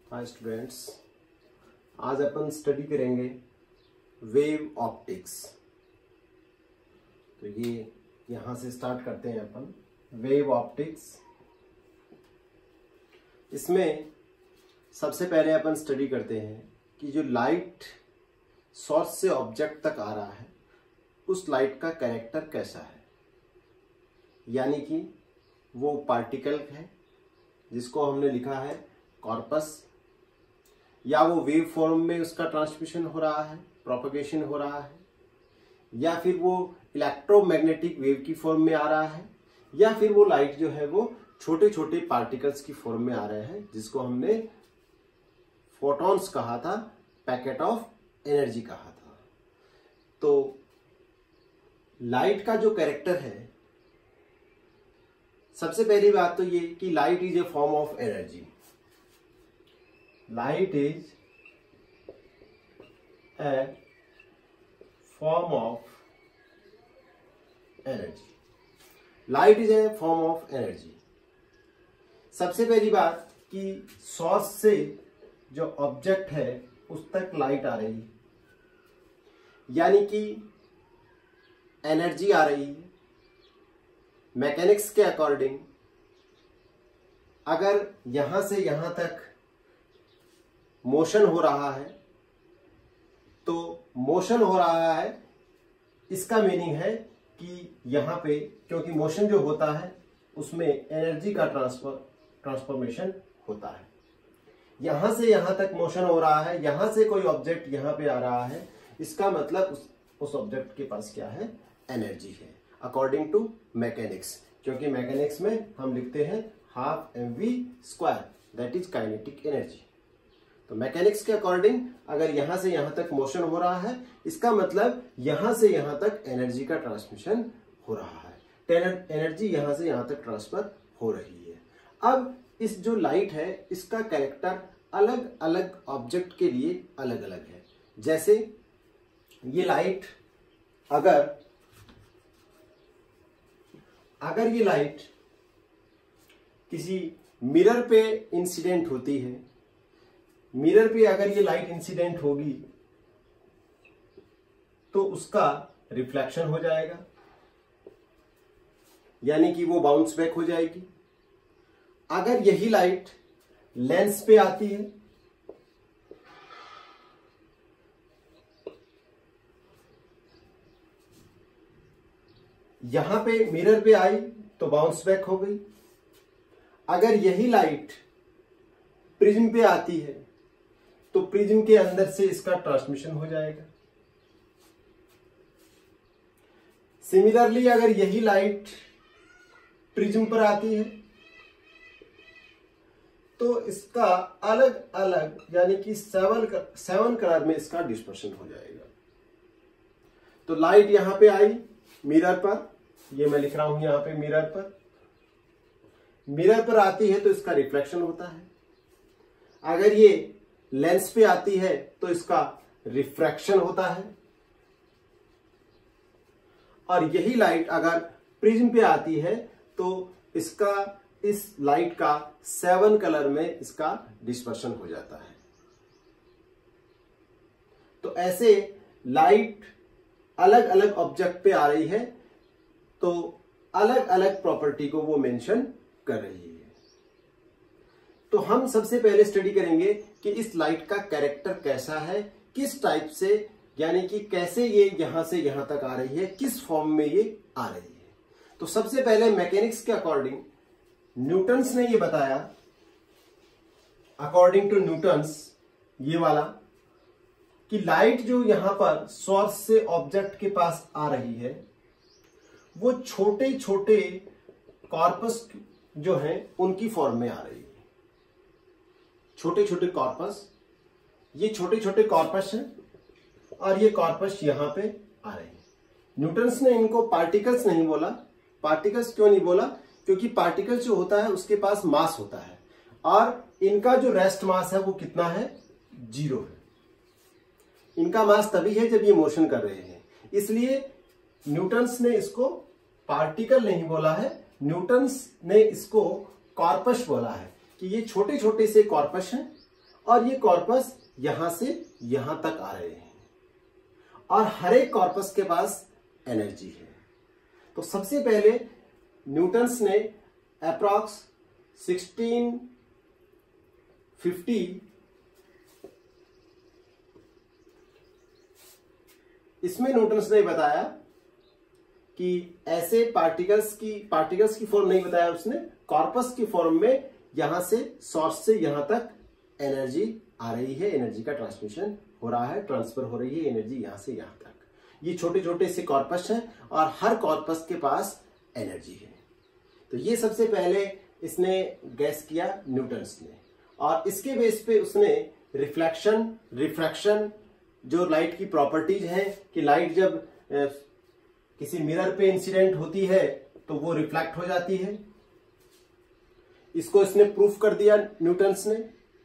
Hi students, आज अपन study करेंगे wave optics. तो ये यहां से स्टार्ट करते हैं अपन वेव ऑप्टिक्स। इसमें सबसे पहले अपन स्टडी करते हैं कि जो लाइट सोर्स से ऑब्जेक्ट तक आ रहा है उस लाइट का कैरेक्टर कैसा है, यानी कि वो पार्टिकल है जिसको हमने लिखा है कॉर्पस, या वो वेव फॉर्म में उसका ट्रांसमिशन हो रहा है, प्रोपगेशन हो रहा है, या फिर वो इलेक्ट्रोमैग्नेटिक वेव की फॉर्म में आ रहा है, या फिर वो लाइट जो है वो छोटे छोटे पार्टिकल्स की फॉर्म में आ रहे हैं जिसको हमने फोटॉन्स कहा था, पैकेट ऑफ एनर्जी कहा था। तो लाइट का जो कैरेक्टर है, सबसे पहली बात तो ये कि light is a form of energy. Light is a form of energy. Light is a form of energy. सबसे पहली बात कि सोर्स से जो ऑब्जेक्ट है उस तक लाइट आ रही है, यानी कि एनर्जी आ रही है। मैकेनिक्स के अकॉर्डिंग अगर यहां से यहां तक मोशन हो रहा है तो मोशन हो रहा है, इसका मीनिंग है कि यहां पे क्योंकि मोशन जो होता है उसमें एनर्जी का ट्रांसफॉर्मेशन होता है। यहां से यहां तक मोशन हो रहा है, यहां से कोई ऑब्जेक्ट यहां पे आ रहा है, इसका मतलब उस ऑब्जेक्ट के पास क्या है, एनर्जी है, अकॉर्डिंग टू मैकेनिक्स। क्योंकि मैकेनिक्स में हम लिखते हैं half mv², that is kinetic energy. तो मैकेनिक्स के अकॉर्डिंग अगर यहां से यहां तक मोशन हो रहा है, इसका मतलब यहां से यहां तक एनर्जी का ट्रांसमिशन हो रहा है, एनर्जी यहां से यहां तक ट्रांसफर हो रही है। अब इस जो लाइट है इसका कैरेक्टर अलग अलग ऑब्जेक्ट के लिए अलग अलग है। जैसे ये लाइट अगर ये लाइट किसी मिरर पे इंसिडेंट होती है, मिरर पे अगर ये लाइट इंसिडेंट होगी तो उसका रिफ्लेक्शन हो जाएगा, यानी कि वो बाउंस बैक हो जाएगी। अगर यही लाइट लेंस पे आती है यहां पे मिरर पे आई तो बाउंस बैक हो गई। अगर यही लाइट प्रिज्म पे आती है तो प्रिज्म के अंदर से इसका ट्रांसमिशन हो जाएगा। सिमिलरली अगर यही लाइट प्रिज्म पर आती है तो इसका अलग अलग यानी कि 7 कलर में इसका डिस्पर्शन हो जाएगा। तो लाइट यहां पे आई मिरर पर, ये मैं लिख रहा हूं यहां पे मिरर पर आती है तो इसका रिफ्लेक्शन होता है। अगर ये लेंस पे आती है तो इसका रिफ्रैक्शन होता है। और यही लाइट अगर प्रिज्म पे आती है तो इस लाइट का 7 कलर में इसका डिस्पर्शन हो जाता है। तो ऐसे लाइट अलग अलग ऑब्जेक्ट पे आ रही है तो अलग अलग प्रॉपर्टी को वो मेंशन कर रही है। तो हम सबसे पहले स्टडी करेंगे कि इस लाइट का कैरेक्टर कैसा है, किस टाइप से, यानी कि कैसे ये यहां से यहां तक आ रही है, किस फॉर्म में ये आ रही है। तो सबसे पहले मैकेनिक्स के अकॉर्डिंग न्यूटन्स ने ये बताया, अकॉर्डिंग टू न्यूटन्स ये वाला, कि लाइट जो यहां पर सोर्स से ऑब्जेक्ट के पास आ रही है वो छोटे छोटे कॉर्पस जो हैं उनकी फॉर्म में आ रही है। छोटे छोटे कॉर्पस, ये छोटे छोटे कॉर्पस हैं और ये कॉर्पस यहां पे आ रहे हैं। न्यूटन्स ने इनको पार्टिकल्स नहीं बोला। पार्टिकल्स क्यों नहीं बोला? क्योंकि पार्टिकल जो होता है उसके पास मास होता है और इनका जो रेस्ट मास है वो कितना है, 0 है। इनका मास तभी है जब ये मोशन कर रहे हैं, इसलिए न्यूटन्स ने इसको पार्टिकल नहीं बोला है, न्यूटन्स ने इसको कॉर्पस बोला है कि ये छोटे छोटे से कॉर्पस हैं और ये कॉर्पस यहां से यहां तक आ रहे हैं और हर एक कॉर्पस के पास एनर्जी है। तो सबसे पहले न्यूटन्स ने अप्रॉक्स 1650 इसमें न्यूटन्स ने बताया कि ऐसे पार्टिकल्स की फॉर्म नहीं बताया उसने, कॉर्पस की फॉर्म में यहां से सोर्स से यहां तक एनर्जी आ रही है, एनर्जी का ट्रांसमिशन हो रहा है, ट्रांसफर हो रही है एनर्जी यहां से यहां तक। ये छोटे छोटे से कॉर्पस हैं और हर कॉर्पस के पास एनर्जी है। तो ये सबसे पहले इसने गैस किया न्यूटन्स ने, और इसके बेस पे उसने रिफ्रैक्शन जो लाइट की प्रॉपर्टीज है कि लाइट जब किसी मिरर पे इंसिडेंट होती है तो वो रिफ्लेक्ट हो जाती है, इसको इसने प्रूफ कर दिया न्यूटन्स ने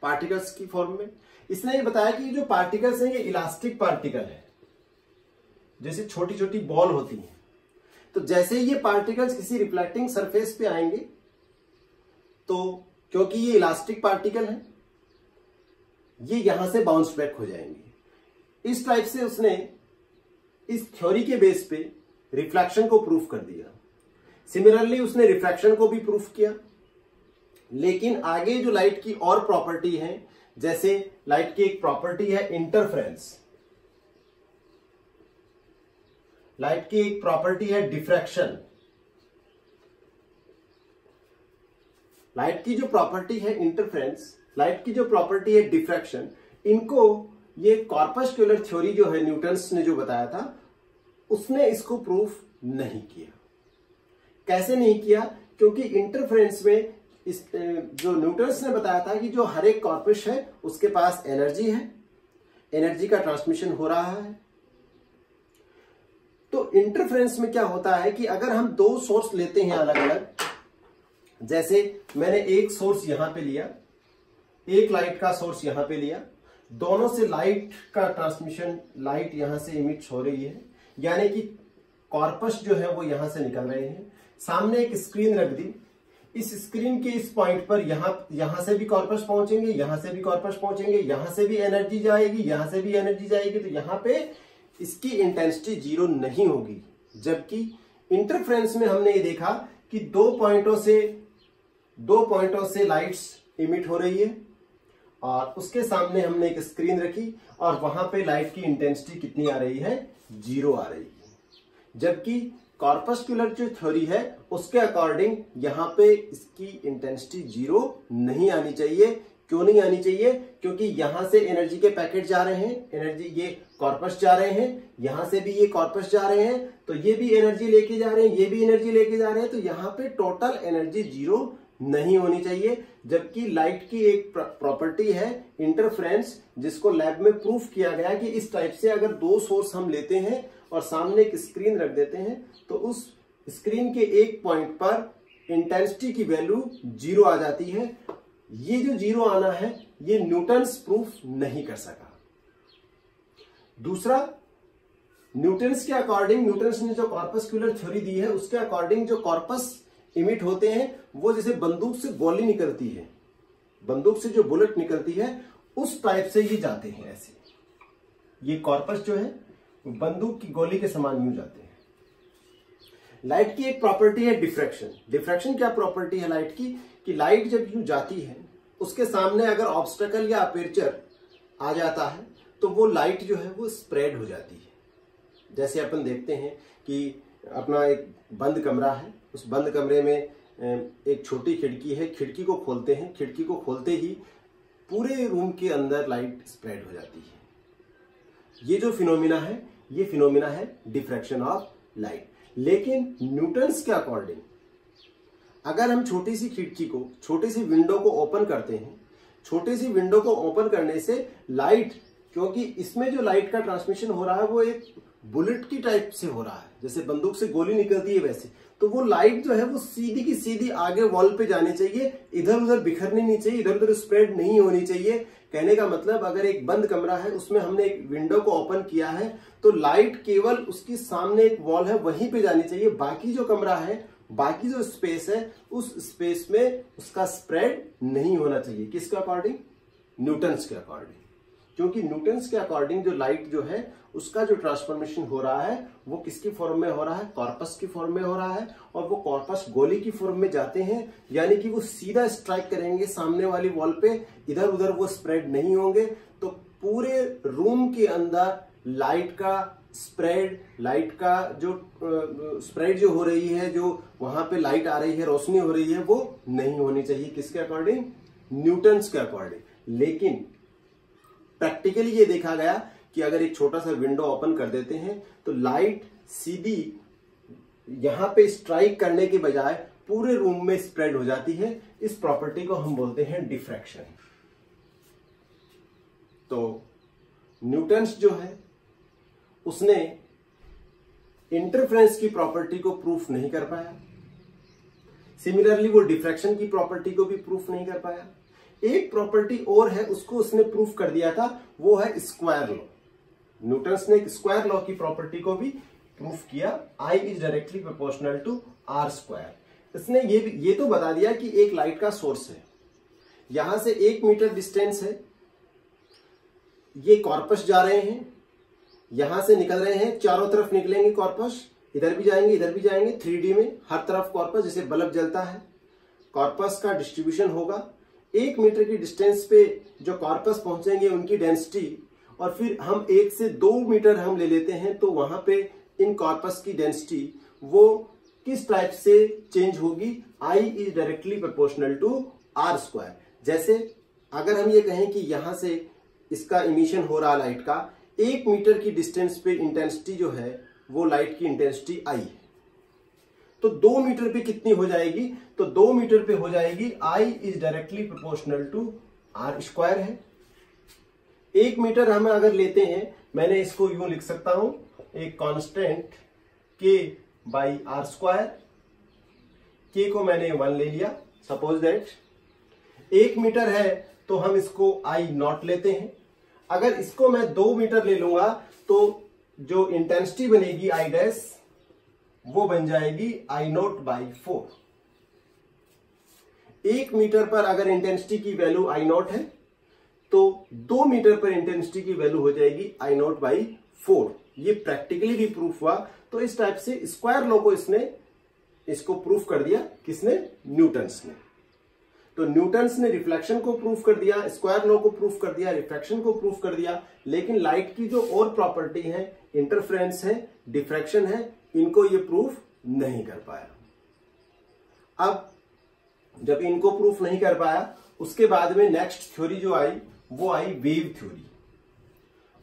पार्टिकल्स की फॉर्म में। इसने ये बताया कि जो पार्टिकल्स हैं ये इलास्टिक पार्टिकल है, जैसे छोटी छोटी बॉल होती हैं। तो जैसे ये पार्टिकल्स किसी रिफ्लेक्टिंग सरफेस पे आएंगे तो क्योंकि ये इलास्टिक पार्टिकल है ये यहां से बाउंस बैक हो जाएंगे। इस टाइप से उसने इस थ्योरी के बेस पे रिफ्लेक्शन को प्रूफ कर दिया। सिमिलरली उसने रिफ्रैक्शन को भी प्रूफ किया, लेकिन आगे जो लाइट की और प्रॉपर्टी है, जैसे लाइट की एक प्रॉपर्टी है इंटरफेरेंस, लाइट की एक प्रॉपर्टी है डिफ्रैक्शन, लाइट की जो प्रॉपर्टी है इंटरफेरेंस, लाइट की जो प्रॉपर्टी है डिफ्रैक्शन, इनको ये कॉर्पस्कुलर थ्योरी जो है न्यूटन्स ने जो बताया था उसने इसको प्रूफ नहीं किया। कैसे नहीं किया? क्योंकि इंटरफेरेंस में इस जो न्यूटन्स ने बताया था कि जो हर एक कॉर्पस है उसके पास एनर्जी है, एनर्जी का ट्रांसमिशन हो रहा है। तो इंटरफेरेंस में क्या होता है कि अगर हम दो सोर्स लेते हैं अलग अलग, जैसे मैंने एक सोर्स यहां पे लिया, एक लाइट का सोर्स यहां पे लिया, दोनों से लाइट का ट्रांसमिशन, लाइट यहां से इमिट हो रही है, यानी कि कॉर्पस जो है वो यहां से निकल रहे हैं। सामने एक स्क्रीन रख दी, इस स्क्रीन के इस पॉइंट पर यहां से भी कॉर्पस पहुंचेंगे, यहां से भी कॉर्पस पहुंचेंगे, यहां से भी एनर्जी जाएगी, यहां से भी एनर्जी जाएगी, तो यहां पे इसकी इंटेंसिटी जीरो नहीं होगी। जबकि इंटरफेरेंस में हमने ये देखा कि दो पॉइंटों से लाइट्स इमिट हो रही है और उसके सामने हमने एक स्क्रीन रखी और वहां पे लाइट की इंटेंसिटी कितनी आ रही है? जीरो आ रही है। जबकि कॉर्पस्कुलर जो थ्योरी है उसके अकॉर्डिंग यहां पे इसकी इंटेंसिटी जीरो नहीं आनी चाहिए। क्यों नहीं आनी चाहिए? क्योंकि यहां से एनर्जी के पैकेट जा रहे हैं, एनर्जी ये कॉर्पस जा रहे हैं, यहां से भी ये कॉर्पस जा रहे हैं, तो ये भी एनर्जी लेके जा रहे हैं, ये भी एनर्जी लेके जा रहे हैं, तो यहां पे टोटल एनर्जी जीरो नहीं होनी चाहिए। जबकि लाइट की एक प्रॉपर्टी है इंटरफेरेंस, जिसको लैब में प्रूफ किया गया कि इस टाइप से अगर दो सोर्स हम लेते हैं और सामने एक स्क्रीन रख देते हैं तो उस स्क्रीन के एक पॉइंट पर इंटेंसिटी की वैल्यू जीरो आ जाती है। ये जो जीरो आना है ये न्यूटन्स प्रूफ नहीं कर सका। दूसरा, न्यूटन्स के अकॉर्डिंग, न्यूटन्स ने जो कॉर्पस्कुलर थ्योरी दी है उसके अकॉर्डिंग जो कॉर्पस इमिट होते हैं वो जैसे बंदूक से गोली निकलती है, बंदूक से जो बुलेट निकलती है उस टाइप से ये जाते हैं। ऐसे ये कॉर्पस जो है बंदूक की गोली के समान यूं जाते हैं। लाइट की एक प्रॉपर्टी है डिफ्रैक्शन। डिफ्रैक्शन क्या प्रॉपर्टी है लाइट की? कि लाइट जब यूं जाती है उसके सामने अगर ऑब्स्टेकल या अपर्चर आ जाता है तो वो लाइट जो है वो स्प्रेड हो जाती है। जैसे अपन देखते हैं कि अपना एक बंद कमरा है, उस बंद कमरे में एक छोटी खिड़की है, खिड़की को खोलते हैं, खिड़की को खोलते ही पूरे रूम के अंदर लाइट स्प्रेड हो जाती है। ये जो फिनोमिना है ये फिनोमिना है डिफ्रैक्शन ऑफ लाइट। लेकिन न्यूटन्स के अकॉर्डिंग अगर हम छोटी सी खिड़की को, छोटी सी विंडो को ओपन करते हैं, छोटी सी विंडो को ओपन करने से लाइट, क्योंकि इसमें जो लाइट का ट्रांसमिशन हो रहा है वो एक बुलेट की टाइप से हो रहा है, जैसे बंदूक से गोली निकलती है वैसे, तो वो लाइट जो है वो सीधी की सीधी आगे वॉल पे जानी चाहिए, इधर उधर बिखरनी नहीं चाहिए, इधर उधर स्प्रेड नहीं होनी चाहिए। कहने का मतलब अगर एक बंद कमरा है उसमें हमने एक विंडो को ओपन किया है तो लाइट केवल उसकी सामने एक वॉल है वहीं पे जानी चाहिए, बाकी जो कमरा है, बाकी जो स्पेस है उस स्पेस में उसका स्प्रेड नहीं होना चाहिए। किसके अकॉर्डिंग? न्यूटन्स के अकॉर्डिंग, क्योंकि न्यूटन्स के अकॉर्डिंग जो लाइट जो है उसका जो ट्रांसफॉर्मेशन हो रहा है वो किसकी फॉर्म में हो रहा है, कॉर्पस की फॉर्म में हो रहा है, और वो कॉर्पस गोली की फॉर्म में जाते हैं, यानी कि वो सीधा स्ट्राइक करेंगे सामने वाली वॉल पे, इधर उधर वो स्प्रेड नहीं होंगे। तो पूरे रूम के अंदर लाइट का स्प्रेड, लाइट का जो स्प्रेड जो हो रही है, जो वहां पे लाइट आ रही है, रोशनी हो रही है, वो नहीं होनी चाहिए। किसके अकॉर्डिंग, न्यूटन्स के अकॉर्डिंग। लेकिन प्रैक्टिकली ये देखा गया कि अगर एक छोटा सा विंडो ओपन कर देते हैं तो लाइट सीधी यहां पे स्ट्राइक करने के बजाय पूरे रूम में स्प्रेड हो जाती है। इस प्रॉपर्टी को हम बोलते हैं डिफ्रैक्शन। तो न्यूटन्स जो है उसने इंटरफेरेंस की प्रॉपर्टी को प्रूफ नहीं कर पाया, सिमिलरली वो डिफ्रैक्शन की प्रॉपर्टी को भी प्रूफ नहीं कर पाया। एक प्रॉपर्टी और है, उसको उसने प्रूफ कर दिया था, वो है स्क्वायर लॉ। न्यूटन्स ने स्क्वायर लॉ की प्रॉपर्टी को भी प्रूफ किया, I is directly proportional to R square. इसने ये तो बता दिया कि एक लाइट का सोर्स है, यहां से 1 मीटर डिस्टेंस है, ये कॉर्पस जा रहे हैं, यहां से निकल रहे हैं, चारों तरफ निकलेंगे कॉर्पस, इधर भी जाएंगे इधर भी जाएंगे, 3D में हर तरफ कॉर्पस, जैसे बल्ब जलता है, कॉर्पस का डिस्ट्रीब्यूशन होगा। 1 मीटर की डिस्टेंस पे जो कॉर्पस पहुंचेंगे उनकी डेंसिटी, और फिर हम 1 से 2 मीटर हम ले लेते हैं तो वहां पे इन कॉर्पस की डेंसिटी वो किस टाइप से चेंज होगी, I is directly proportional to R square. जैसे अगर हम ये कहें कि यहां से इसका इमिशन हो रहा लाइट का, 1 मीटर की डिस्टेंस पे इंटेंसिटी जो है वो लाइट की इंटेंसिटी I है, तो 2 मीटर पे कितनी हो जाएगी, तो 2 मीटर पे हो जाएगी I is directly proportional to R square है। 1 मीटर हम अगर लेते हैं, मैंने इसको यूं लिख सकता हूं, एक constant K by R square, K को मैंने 1 ले लिया, सपोज दैट 1 मीटर है तो हम इसको I नॉट लेते हैं। अगर इसको मैं 2 मीटर ले लूंगा तो जो इंटेंसिटी बनेगी I डैश वो बन जाएगी I नॉट बाई 4। 1 मीटर पर अगर इंटेंसिटी की वैल्यू I नॉट है तो 2 मीटर पर इंटेंसिटी की वैल्यू हो जाएगी I नॉट बाई 4। ये प्रैक्टिकली भी प्रूफ हुआ। तो इस टाइप से स्क्वायर लॉ को इसको प्रूफ कर दिया, किसने, न्यूटन्स ने। तो न्यूटन्स ने रिफ्लेक्शन को प्रूफ कर दिया, स्क्वायर लॉ को प्रूफ कर दिया, रिफ्रैक्शन को प्रूफ कर दिया, लेकिन लाइट की जो और प्रॉपर्टी है, इंटरफेरेंस है, डिफ्रैक्शन है, इनको ये प्रूफ नहीं कर पाया। अब जब इनको प्रूफ नहीं कर पाया, उसके बाद में नेक्स्ट थ्योरी जो आई वो आई वेव थ्योरी,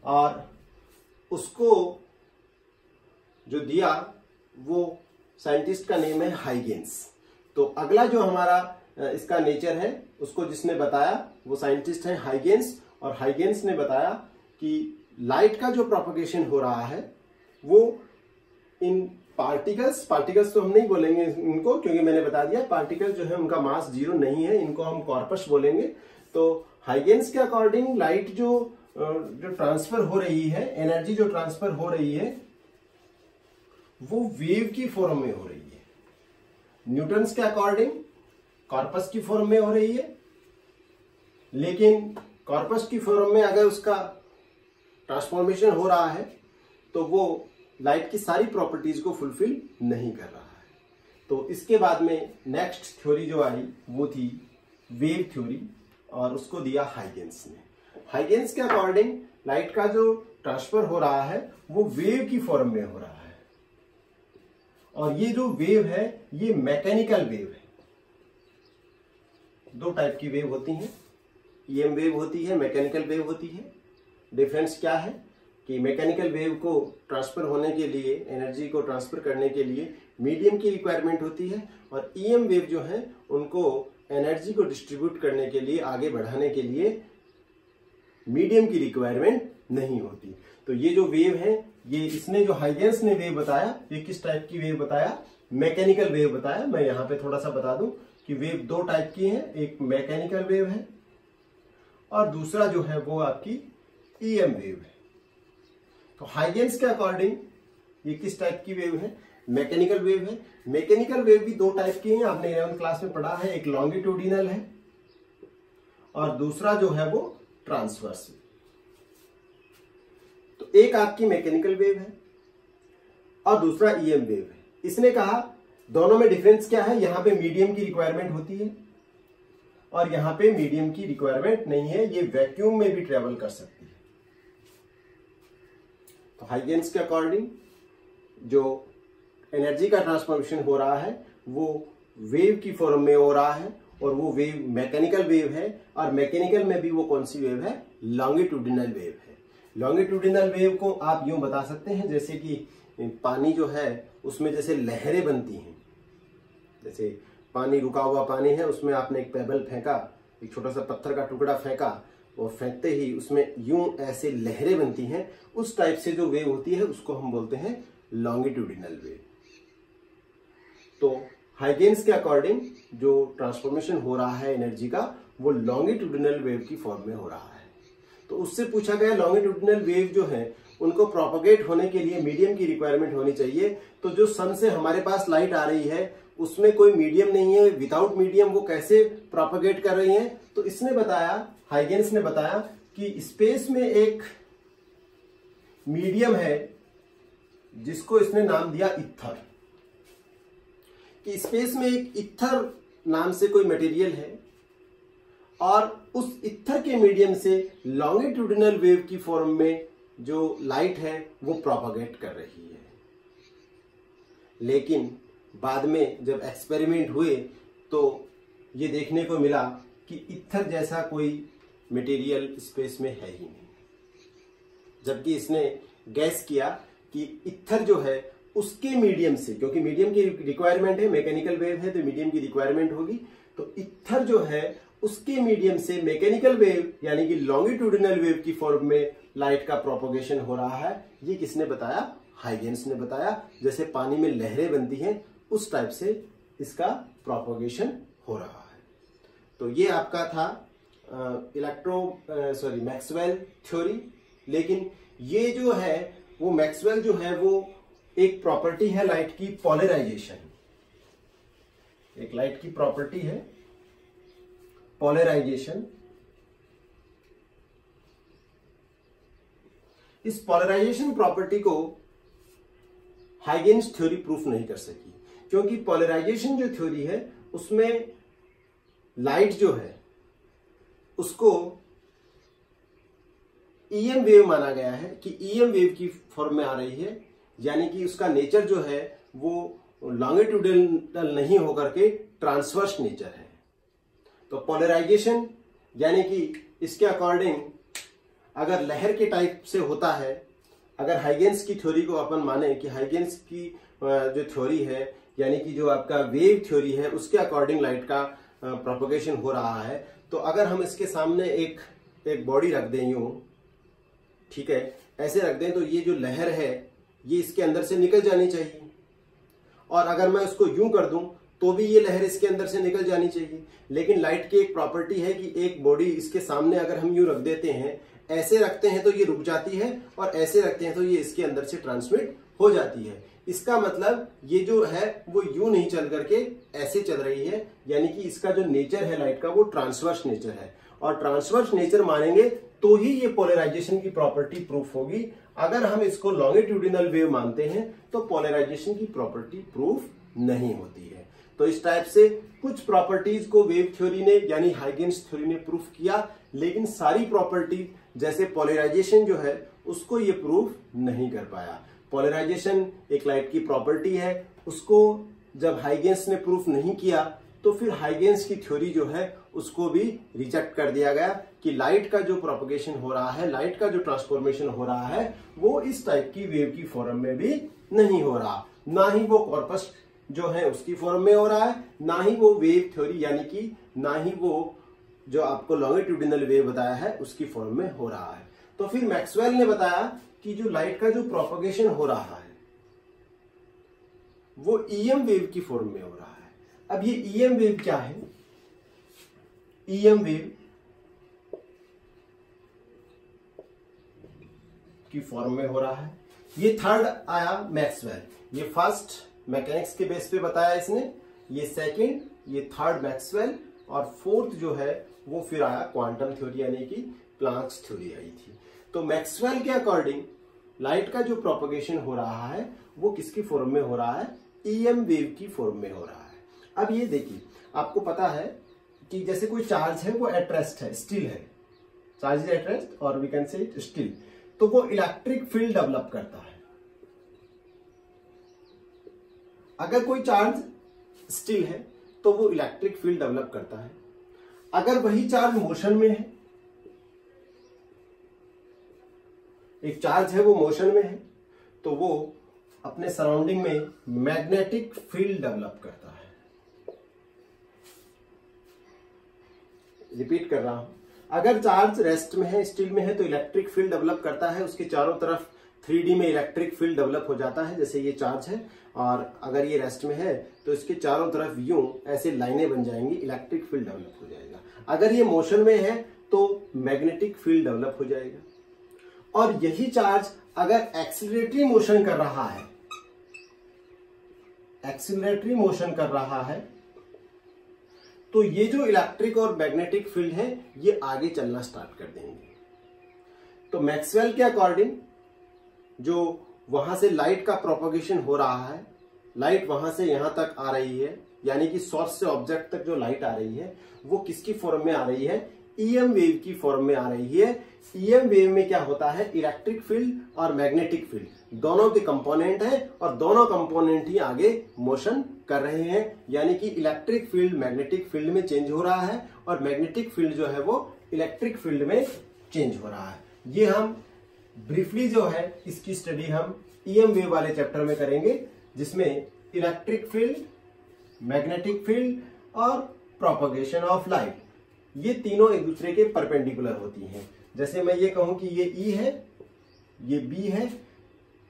और उसको जो दिया वो साइंटिस्ट का नेम है हाइगेंस। तो अगला जो हमारा इसका नेचर है उसको जिसने बताया वो साइंटिस्ट है हाइगेंस, और हाइगेंस ने बताया कि लाइट का जो प्रोपगेशन हो रहा है वो इन पार्टिकल्स तो हम नहीं बोलेंगे इनको, क्योंकि मैंने बता दिया पार्टिकल जो है उनका मास 0 नहीं है, इनको हम कॉर्पस बोलेंगे। तो हाइगेंस के अकॉर्डिंग लाइट जो ट्रांसफर हो रही है, एनर्जी जो ट्रांसफर हो रही है वो वेव की फॉर्म में हो रही है। न्यूटन्स के अकॉर्डिंग कॉर्पस की फॉर्म में हो रही है, लेकिन कॉर्पस की फॉर्म में अगर उसका ट्रांसफॉर्मेशन हो रहा है तो वो लाइट की सारी प्रॉपर्टीज को फुलफिल नहीं कर रहा है। तो इसके बाद में नेक्स्ट थ्योरी जो आई वो थी वेव थ्योरी, और उसको दिया हाइगेंस ने। हाइगेंस के अकॉर्डिंग लाइट का जो ट्रांसफर हो रहा है वो वेव की फॉर्म में हो रहा है, और ये जो वेव है ये मैकेनिकल वेव है। 2 टाइप की वेव होती हैं, ईएम वेव होती है, मैकेनिकल वेव होती है। डिफरेंस क्या है कि मैकेनिकल वेव को ट्रांसफर होने के लिए, एनर्जी को ट्रांसफर करने के लिए मीडियम की रिक्वायरमेंट होती है, और ईएम वेव जो है उनको एनर्जी को डिस्ट्रीब्यूट करने के लिए, आगे बढ़ाने के लिए मीडियम की रिक्वायरमेंट नहीं होती। तो ये जो वेव है, ये इसने जो हाइगेंस ने वेव बताया, ये किस टाइप की वेव बताया, मैकेनिकल वेव बताया। मैं यहां पे थोड़ा सा बता दूं कि वेव 2 टाइप की है, एक मैकेनिकल वेव है और दूसरा जो है वो आपकी ईएम वेव है। तो हाइगेंस के अकॉर्डिंग ये किस टाइप की वेव है, मैकेनिकल वेव है। मैकेनिकल वेव भी 2 टाइप की है, आपने 11th क्लास में पढ़ा है, एक लॉन्गिट्यूडिनल है और दूसरा जो है वो ट्रांसवर्स। तो एक आपकी मैकेनिकल वेव है और दूसरा ईएम वेव है। इसने कहा दोनों में डिफरेंस क्या है, यहां पे मीडियम की रिक्वायरमेंट होती है और यहां पे मीडियम की रिक्वायरमेंट नहीं है, ये वैक्यूम में भी ट्रेवल कर सकती है। तो हाइगेन्स के अकॉर्डिंग जो एनर्जी का ट्रांसफॉर्मेशन हो रहा है वो वेव की फॉर्म में हो रहा है और वो वेव मैकेनिकल वेव है। और मैकेनिकल में भी वो कौन सी वेव है, लॉन्गिट्यूडिनल वेव है। लॉन्गिट्यूडिनल वेव को आप यूं बता सकते हैं जैसे कि पानी जो है उसमें जैसे लहरें बनती हैं। जैसे पानी, रुका हुआ पानी है, उसमें आपने एक पेबल फेंका, एक छोटा सा पत्थर का टुकड़ा फेंका और फेंकते ही उसमें यूं ऐसे लहरें बनती हैं, उस टाइप से जो वेव होती है उसको हम बोलते हैं लॉन्गिट्यूडिनल वेव। तो हाइगेन्स के अकॉर्डिंग जो ट्रांसफॉर्मेशन हो रहा है एनर्जी का वो लॉन्गिट्यूडिनल वेव की फॉर्म में हो रहा है। तो उससे पूछा गया लॉन्गिट्यूडिनल वेव जो है उनको प्रोपोगेट होने के लिए मीडियम की रिक्वायरमेंट होनी चाहिए। तो जो सन से हमारे पास लाइट आ रही है उसमें कोई मीडियम नहीं है, विदाउट मीडियम वो कैसे प्रोपोगेट कर रही है। तो इसने बताया, हाइगेन्स ने बताया कि स्पेस में एक मीडियम है जिसको इसने नाम दिया इथर। कि स्पेस में एक इथर नाम से कोई मटेरियल है और उस इथर के मीडियम से लॉन्गिट्यूडिनल वेव की फॉर्म में जो लाइट है वो प्रोपोगेट कर रही है। लेकिन बाद में जब एक्सपेरिमेंट हुए तो ये देखने को मिला कि इथर जैसा कोई मटेरियल स्पेस में है ही नहीं। जबकि इसने गैस किया कि इथर जो है उसके मीडियम से, क्योंकि मीडियम की रिक्वायरमेंट है, मैकेनिकल वेव है तो मीडियम की रिक्वायरमेंट होगी, तो इथर जो है उसके मीडियम से मैकेनिकल वेव यानी कि लॉन्गिट्यूडिनल वेव की फॉर्म में लाइट का प्रोपोगेशन हो रहा है। ये किसने बताया, हाइगेन्स ने बताया। जैसे पानी में लहरें बनती हैं उस टाइप से इसका प्रोपोगेशन हो रहा है। तो ये आपका था मैक्सवेल थ्योरी। लेकिन ये जो है वो मैक्सवेल जो है वो एक प्रॉपर्टी है लाइट की, पोलराइजेशन। एक लाइट की प्रॉपर्टी है पोलराइजेशन। इस पोलराइजेशन प्रॉपर्टी को हाइगेन्स थ्योरी प्रूफ नहीं कर सकी, क्योंकि पोलराइजेशन जो थ्योरी है उसमें लाइट जो है उसको ईएम वेव माना गया है कि ईएम वेव की फॉर्म में आ रही है, यानी कि उसका नेचर जो है वो लॉन्गिट्यूडिनल नहीं होकर के ट्रांसवर्स नेचर है। तो पोलराइजेशन यानी कि इसके अकॉर्डिंग अगर लहर के टाइप से होता है, अगर हाइगेन्स की थ्योरी को अपन माने कि हाइगेन्स की जो थ्योरी है यानी कि जो आपका वेव थ्योरी है उसके अकॉर्डिंग लाइट का प्रोपोगेशन हो रहा है, तो अगर हम इसके सामने एक बॉडी रख दें यूं, ठीक है, ऐसे रख दें, तो ये जो लहर है ये इसके अंदर से निकल जानी चाहिए। और अगर मैं उसको यूं कर दूं तो भी ये लहर इसके अंदर से निकल जानी चाहिए। लेकिन लाइट की एक प्रॉपर्टी है कि एक बॉडी इसके सामने अगर हम यूं रख देते हैं, ऐसे रखते हैं तो ये रुक जाती है और ऐसे रखते हैं तो ये इसके अंदर से ट्रांसमिट हो जाती है। इसका मतलब ये जो है वो यूं नहीं चल करके ऐसे चल रही है, यानी कि इसका जो नेचर है लाइट का वो ट्रांसवर्स नेचर है। और ट्रांसवर्स नेचर मानेंगे तो ही ये पोलराइजेशन की प्रॉपर्टी प्रूफ होगी। अगर हम इसको लॉन्गिट्यूडिनल वेव मानते हैं तो पोलराइजेशन की प्रॉपर्टी प्रूफ नहीं होती है। तो इस टाइप से कुछ प्रॉपर्टीज को वेव थ्योरी ने यानी हाइगेन्स थ्योरी ने प्रूफ किया, लेकिन सारी प्रॉपर्टी जैसे पोलराइजेशन जो है उसको ये प्रूफ नहीं कर पाया। पोलराइजेशन एक लाइट की प्रॉपर्टी है, उसको जब हाइगेन्स ने प्रूफ नहीं किया तो फिर हाइगेन्स की थ्योरी जो है उसको भी रिजेक्ट कर दिया गया कि लाइट का जो प्रोपगेशन हो रहा है, लाइट का जो ट्रांसफॉर्मेशन हो रहा है वो इस टाइप की वेव की फॉर्म में भी नहीं हो रहा, ना ही वो कॉर्पस जो है उसकी फॉर्म में हो रहा है, ना ही वो वेव थ्योरी यानी कि ना ही वो जो आपको लॉन्गिट्यूडिनल वेव बताया है उसकी फॉर्म में हो रहा है। तो फिर मैक्सवेल ने बताया कि जो लाइट का जो प्रोपगेशन हो रहा है वो ईएम वेव की फॉर्म में हो रहा है। अब ये ईएम वेव क्या है? ईएम वेव की फॉर्म में हो रहा है। ये थर्ड आया मैक्सवेल, ये फर्स्ट मैकेनिक्स के बेस पे बताया इसने, ये सेकंड, ये थर्ड मैक्सवेल, और फोर्थ जो है वो फिर आया क्वांटम थ्योरी यानी कि प्लांक्स थ्योरी आई थी। तो मैक्सवेल के अकॉर्डिंग लाइट का जो प्रोपगेशन हो रहा है वो किसकी फॉर्म में हो रहा है, ईएम वेव की फॉर्म में हो रहा है। अब ये देखिए, आपको पता है कि जैसे कोई चार्ज है वो एट रेस्ट है, स्टिल है, चार्ज इज एट रेस्ट और we can say it still, तो वो इलेक्ट्रिक फील्ड डेवलप करता है। अगर कोई चार्ज स्टिल है तो वो इलेक्ट्रिक फील्ड डेवलप करता है। अगर वही चार्ज मोशन में है, एक चार्ज है वो मोशन में है, तो वो अपने सराउंडिंग में मैग्नेटिक फील्ड डेवलप करता है। रिपीट कर रहा हूं, अगर चार्ज रेस्ट में है, स्टिल में है, तो इलेक्ट्रिक फील्ड डेवलप करता है, उसके चारों तरफ 3D में इलेक्ट्रिक फील्ड डेवलप हो जाता है, जैसे ये चार्ज है, और अगर ये रेस्ट में है तो इसके चारों तरफ यूं ऐसे लाइनें बन जाएंगी, इलेक्ट्रिक फील्ड डेवलप हो जाएगा। अगर ये मोशन में है तो मैग्नेटिक फील्ड डेवलप हो जाएगा। और यही चार्ज अगर एक्सीलरेटरी मोशन कर रहा है, एक्सीलरेटरी मोशन कर रहा है, तो ये जो इलेक्ट्रिक और मैग्नेटिक फील्ड है ये आगे चलना स्टार्ट कर देंगे। तो मैक्सवेल के अकॉर्डिंग जो वहां से लाइट का प्रोपगेशन हो रहा है, लाइट वहां से यहां तक आ रही है, यानी कि सोर्स से ऑब्जेक्ट तक जो लाइट आ रही है वो किसकी फॉर्म में आ रही है, ईएम वेव की फॉर्म में आ रही है। ईएम वेव में क्या होता है, इलेक्ट्रिक फील्ड और मैग्नेटिक फील्ड दोनों के कंपोनेंट हैं और दोनों कंपोनेंट ही आगे मोशन कर रहे हैं, यानी कि इलेक्ट्रिक फील्ड मैग्नेटिक फील्ड में चेंज हो रहा है और मैग्नेटिक फील्ड जो है वो इलेक्ट्रिक फील्ड में चेंज हो रहा है। ये हम ब्रीफली जो है इसकी स्टडी हम ईएम वेव वाले चैप्टर में करेंगे, जिसमें इलेक्ट्रिक फील्ड, मैग्नेटिक फील्ड और प्रोपगेशन ऑफ लाइट, ये तीनों एक दूसरे के परपेंडिकुलर होती हैं। जैसे मैं ये कहूं कि ये ई है, ये बी है,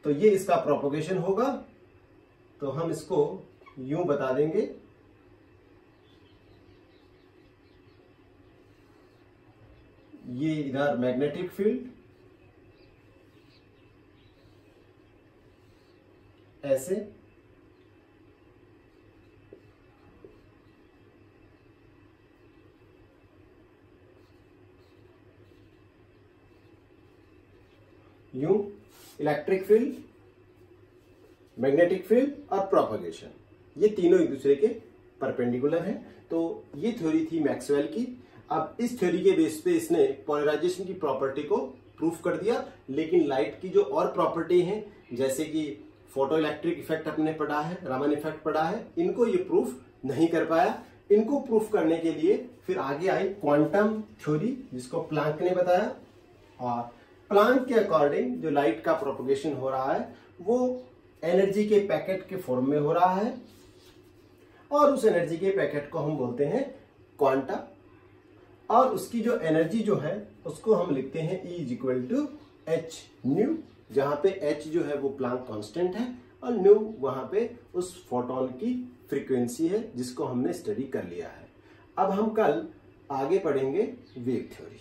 तो ये इसका प्रोपगेशन होगा, तो हम इसको यूं बता देंगे, ये इधर मैग्नेटिक फील्ड, ऐसे, यूं इलेक्ट्रिक फील्ड, मैग्नेटिक फील्ड और प्रोपगेशन, ये तीनों एक दूसरे के परपेंडिकुलर हैं। तो ये थ्योरी थी मैक्सवेल की। अब इस थ्योरी के बेस पे इसने पोलराइजेशन की प्रॉपर्टी को प्रूफ कर दिया, लेकिन लाइट की जो और प्रॉपर्टी हैं, जैसे कि फोटो इलेक्ट्रिक इफेक्ट अपने पढ़ा है, रामन इफेक्ट पढ़ा है, इनको ये प्रूफ नहीं कर पाया। इनको प्रूफ करने के लिए फिर आगे आई क्वांटम थ्योरी, जिसको प्लांक ने बताया, और प्लांक के अकॉर्डिंग जो लाइट का प्रोपगेशन हो रहा है वो एनर्जी के पैकेट के फॉर्म में हो रहा है, और उस एनर्जी के पैकेट को हम बोलते हैं क्वांटा, और उसकी जो एनर्जी जो है उसको हम लिखते हैं E = h न्यू, जहां पे h जो है वो प्लांक कांस्टेंट है और न्यू वहां पे उस फोटोन की फ्रीक्वेंसी है, जिसको हमने स्टडी कर लिया है। अब हम कल आगे पढ़ेंगे वेव थ्योरी।